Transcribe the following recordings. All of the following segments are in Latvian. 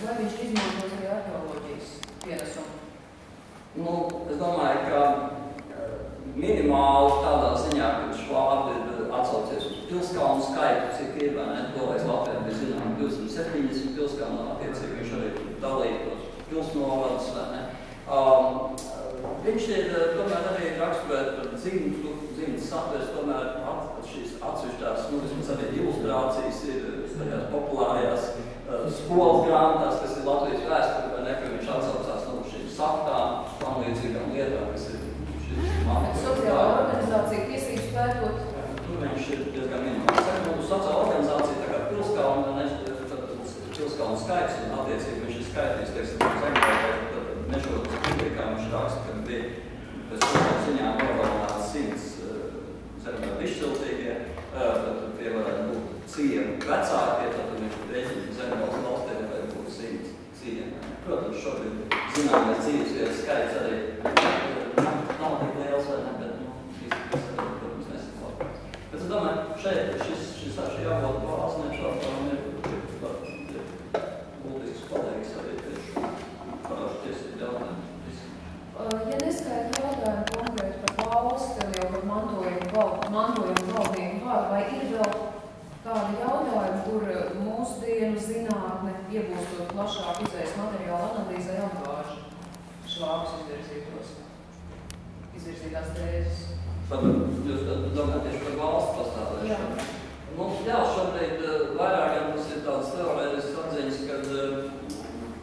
vai viņš izmantos arī arheoloģijas pienesumu? Nu, es domāju, ka minimāli tādā ziņā, ka Švābi ir atsaucies uz pilskalnu skaitu, cik ir, vai ne, to es Latvijā bija zinām 270 pilskalnu, attiecīgi viņš arī dalīja tos pilsnovadus, vai ne. Viņš ir tomēr arī raksturēt par dzimtas satveres, tomēr šīs atsevišķās, nu, vismaz arī ilustrācijas ir tajās populārajās skolas grāmatās, kas ir Latvijas vēsture, vai ne, ka viņš atsaucās no šīm saktām, tam līdzīgām lietām, kas ir šīs mākslības. Sociālā organizācija tiesības pētot? Tur viņš ir diezgan minimāls. Saka, sociālā organizācija, tā kā pilskalnu skaits, un attiecīgi viņš ir skaitījis, teiksim, zemgālē, nešotas publikā viņš raksta, ka bija pēc kādām ziņām nogalināts 100 zemgālu izciltīgie, tad tie varētu būt ciemi vecākie, tad viņš rēķina zemgālas valstī varētu būt 100 ciemi. Protams, šobrīd zināmais dzīvesvietas skaits arī nav tik liels, vai ne, bet, nu, protams, nesaklāt. Bet es domāju, šeit šī jābūt pārsniegt šāpām ir būtisks palīgs arī tieši parāžu tiesību jautājumu. Ja neskaita jautājumu konkrēti par valsti, jau par mantojumu valdnieku vārdu, vai ir vēl tādi jautājumi, kur mūsdienu zinātne, iegūstot plašāku izējas materiālu analīzē, apgāž Švābas izvirzītās tēzes? Jūs domājat tieši par valsts pastāvēšanu? Nu, jā, šobrīd vairāk gan tas ir tāds teorētisks atziņas, kad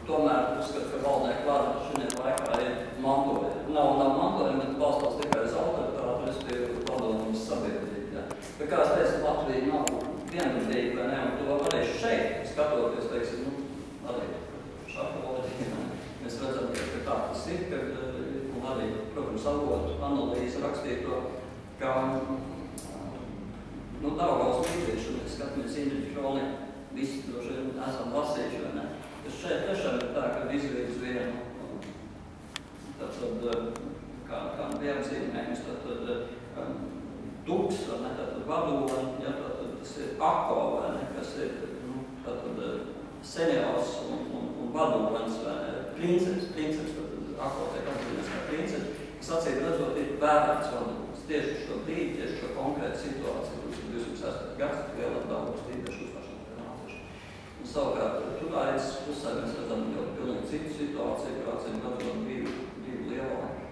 tomēr uzskat, ka valdnieku vārda šodien laikā ir mantojumi. Nav mantojumi, bet balstās tikai uz autoritāti, respektīvi padomjas sabiedrība. Bet kā es teicu, Latvija nav vienmērīga, vai ne, un to arī šeit, skatoties, teiksim, nu, arī šarkoloģija, mēs redzam, ka tā tas ir, kad arī, protams, avotu analīze rakstīja to, ka nu, Daugavas mītīšu, mēs skatāmies Indriķu Kroni, visi droši esam lasījuši, vai ne? Es šeit tiešām ir tā, ka izvirz vienu, tātad, kā vienzīmējums, tātad tuks, vai ne, tātad vadūni, ja, tātad tas ir ako, vai ne, kas ir, nu, tātad seniors un vadūens, vai ne, princeps, tātad ako tiek atzīmēs kā princeps, kas acīm redzot ir vērts vadūens, tieši šo brīdi, tieši šo konkrētu situāciju, 2008. gads, lielāk Daugavas tīpaši uzvašana pie nāceši. Un savukārt, Turājas pusē mēs redzam jau pilnīgi citu situāciju, kā acīm redzot divi lielāki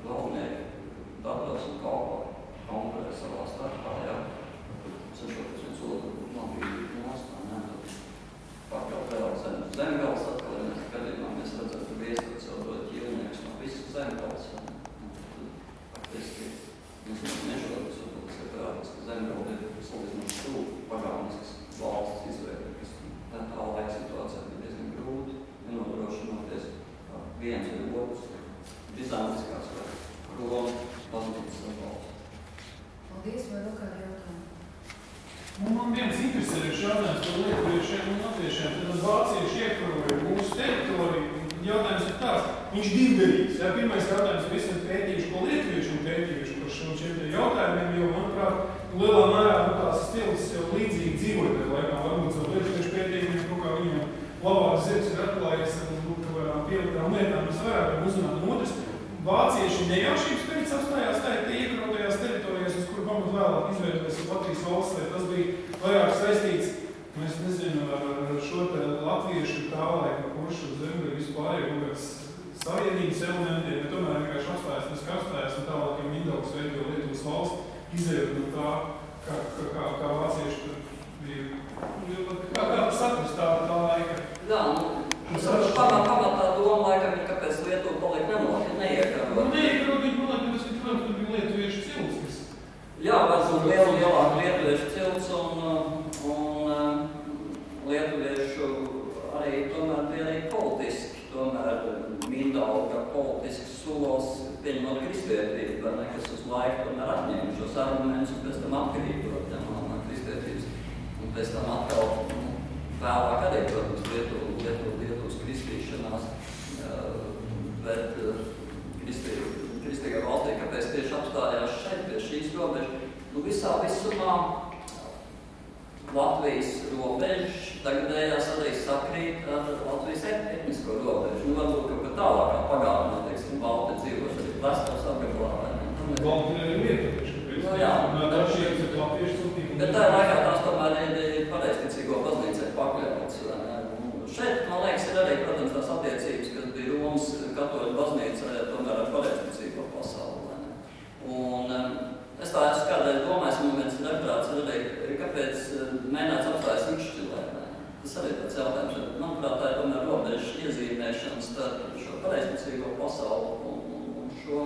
galvenieki, Dabras un Kalpa konkurē savā starpā, jā. Cenšoties viens otru nobīdīt nostā, ne, tad pakļaut vēl zemgals atkal, ja mēs gadījumā mēs redzam, ka viestats jau dod ķilnieks no visas zemgals, ja. Faktiski, mēs nešoties, tas ir parādās, ka zemgaldi ir salīdzinoši stūri pagāniskas valsts izveidi, kas tā laika situācijā bija diezgan grūti, nenodrošinoties viens vai otrs bizantiskās vai Romas baznīcas valsts. Paldies, vai vēl kādi jautājumi? Man viens interesējuši jautājums par lietuviešiem un latviešiem. Tad vācieši iekaroja mūsu teritoriju. Jautājums ir tāds, viņš divdarīgs. Jā, pirmais jautājums ir visam pētījuši, ko lietuvieši un pētījuši par šiem jautājumiem, jo, manuprāt, lielā mērā tās stils jau līdzīgi dzīvoja tajā laikā. Varbūt savu lietuviešu pētījumiem, kaut kā viņam labāk zirgs ir atklājies ar pieliktām lietām, mēs varētu uzrunāt. Un otrs, vācieši nejaušības pēc apstājās tie iekarotajās teritorijās, uz kuru pamat vēlāk izveidoties Latvijas valsts, vai tas bija vairāk saistīts, es nezinu, ar šo te latviešu tā laika kuršu zemi, vispārējo kaut kāds savienības elementiem, bet tomēr vienkārši apstājās, un tālāk, ja Mindaugs veido Lietuvas valsts, izējot no tā, kā vācieši tur bija. Kā tas atrast tā laika? Jā, nu, pamatā doma laikam ir, kāpēc Lietuva paliek neiekarot. Neiekarot viņi paliek, bet es tur bija lietuviešu cilts. Jā, vajadzot lielāk lietuviešu cilts un lietuviešu arī tomēr bija arī politiski. Tomēr Mindauga politisks solis pieņemot kristietību, kas uz laiku tomēr atņēma šos argumentus un pēc tam atkarību no kristietības. Un pēc tam atkal vēlāk arī, protams, Lietuvas kristīšanās, bet kristīgā valstī, kāpēc tieši apstājās šeit pie šīs robežas. Nu, visā visumā Latvijas robežas tagadējās arī sakrīt ar Tas arī tāds jautājums, bet, manuprāt, tā ir tomēr robežu iezīmēšana starp šo pareizticīgo pasauli un šo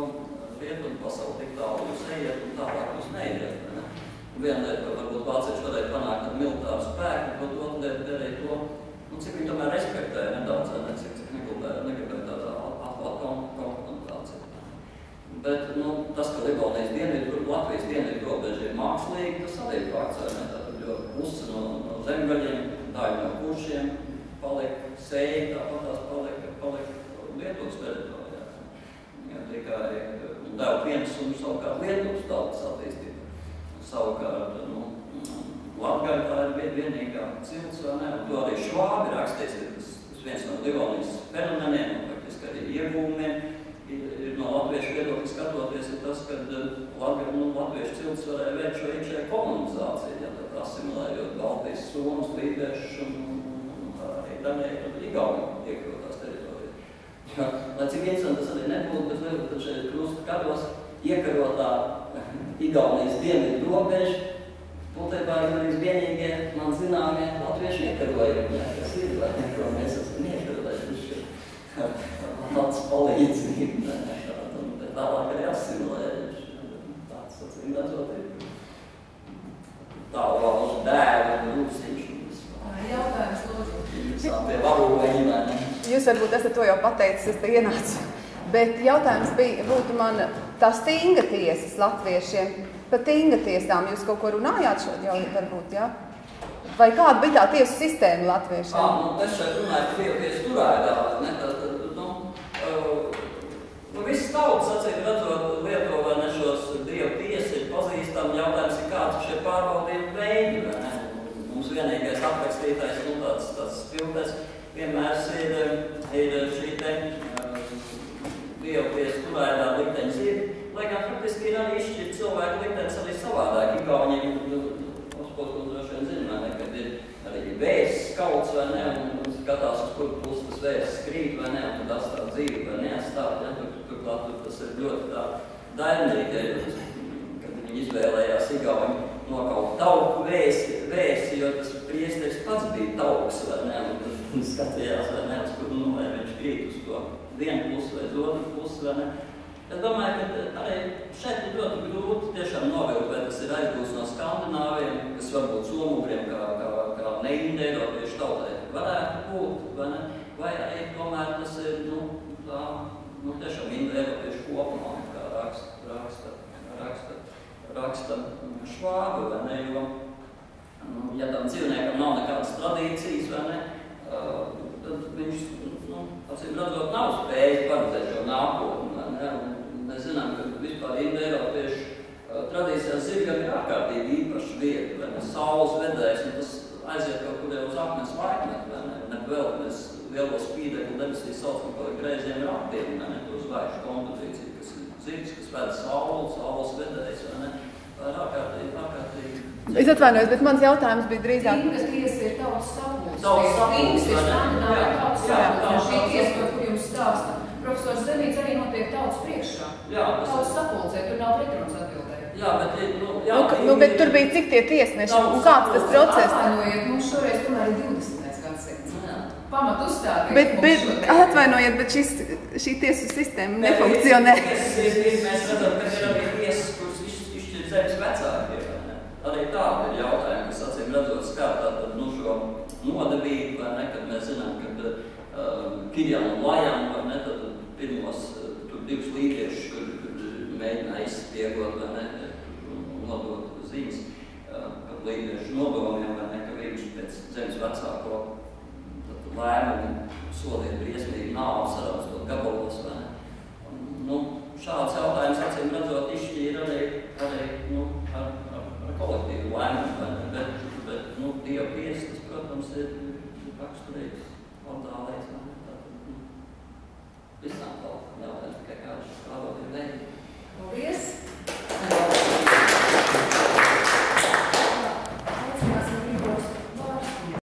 rietumu pasauli tik tālu jūs ejiet un tālāk jūs neiet. Ne? Viena lieta, ko varbūt vācieši varēja panākt ar militāru spēku, bet otra lieta darīja to, cik viņi tomēr respektēja nedaudz, ne, cik negribēja tādā atklāt konfrontāciju. Bet tas, ka Igaunijas dienvidu, Latvijas dienvidu robeža ir mākslīgi, tas arī ir fakts, ne? Jo pusi no zemgaļiem, daļa no kuršiem palika sēji, tāpat tās palika Lietuvas teritorijā. Tikai deva pienesumu savukārt Lietuvas tautas attīstību. Savukārt, Latgaļa tā ir vienīgā cilts, vai ne? Un to arī Švābi rakstīs, ka tas viens no Igaunijas fenomeniem, un faktiski arī iegūmiem, ir no latviešu viedokļa skatoties, ir tas, ka latviešu cilts varēja veikt šo iekšēju kolonizāciju, ja tad asimilējot Baltijas, Somas, Lībiešus un arī daļēji Igauni iekļautās teritorijas. Lai cik interesanti tas arī nebūtu, bet lielu, tad šeit krusta karos iekarotā Igaunijas dienvidu robeža, būtībā ir arī vienīgie man zināmie latviešu iekarojumi, kas ir, vai ne, ko mēs esam iekarojumi. Tāds palīdzība, un tālāk arī asimilējuši. Tāds, acīm redzot, ir tālu valžu dēļu un rūsiņš. Jautājums, lūdzu. Tie varoņi, vai ne? Jūs varbūt esat to jau pateicis, es te ienācu. Bet jautājums būtu man tās tinga tiesas latviešiem. Par tinga tiesām jūs kaut ko runājāt šodien jau varbūt, jā? Vai kāda bija tā tiesu sistēma latviešiem? Es šeit runāju par tiesu turēdā, ne? Viss tautas, acīm redzot, Lietuvā ne šos dievu tiesi ir pazīstami. Jautājums ir, kāds šie pārbaudījumi veidi, vai ne? Mums vienīgais aprakstītais, tāds filters vienmēr ir šī te dievu tiesa turēdā likteņas ir. Lai gan faktiski ir arī izšķirt cilvēku liktenis arī savādāk. Igauniem, ko droši vien zinām, kad ir arī vēsts skauts, vai ne, un skatās, uz kur pusi tas vēsts krīt, vai ne, un tad atstāv dzīvi, vai neatstāv, ja, turklāt tas ir ļoti tā daļnīgi, kad viņi izvēlējās Igauni nokaut tauku vēsi, jo tas priesteris pats bija tauks, vai ne, un skatījās, vai ne, uz kur, vai viņš krīt uz to vienu pusi vai uz otru pusi, vai ne. Es domāju, ka arī šeit ir ļoti grūti tiešām novilkt, vai tas ir aizgūts no Skandināviem, kas varbūt somugriem kā neindeiropiešu tautai varētu būt, vai ne? Vai arī tomēr tas ir, tiešām indeiropiešu kopumā, kā raksta Švābi, vai ne? Jo, ja tam dzīvniekam nav nekādas tradīcijas, vai ne? Tad viņš, acīm redzot, nav spējis paredzēt šo nākotni, vai ne? Mēs zinām, ka vispār indeiropiešu tradīcijās zirgam ir ārkārtīgi īpaša vieta, vai ne? Saules vedējs, un tas aiziet kaut kur jau uz akmens laikmetu, vai ne? Ne vēl mēs lielo spīdekli debesīs saucam par greiziem ratiem, vai ne? To zvaigžņu kompozīciju, kas ir zirgs, kas ved saules vedējs, vai ne? Tā ir ārkārtīgi. Es atvainojos, bet mans jautājums bija drīzāk. Tingas tiesa ir tautas sapulces. Tautas sapulces, Tingas ir Skandināvija tautas sapulces. Šī tiesa, par kur jums stāsta profesors Zemīts, arī notiek tautas priekšā. Tautas sapulcē, tur nav pretrunas atbildēja. Jā, bet bet tur bija cik tie tiesneši, un kāds tas process? Mums šoreiz tomēr ir 20. gadsimts. Pamat uzstādīt. Atvainojiet, bet šī tiesu sistēma nefunkcionē. Mēs redzam, ka ir arī tiesas, kuras izšķir zemes vecāki. Arī tāda ir jautājumi, kas acīm redzot skar tātad šo nodevību, vai ne, kad mēs zinām, ka Kirjam un Lajam, vai ne, tad pirmos tur divus līdiešus, kur mēģināja izspiegot, vai ne, nodot ziņas par līdiešu nodomiem, vai ne, ka viņš pēc zemes vecāko lēmumu sodīt briesmīgi nāvu sarakstot gabalos, vai ne. Šāds jautājums, acīm redzot, izšķīra arī ar kolektīvu lēmumu, bet Dieva tiesa, tas, protams, ir raksturīgs, ordālais.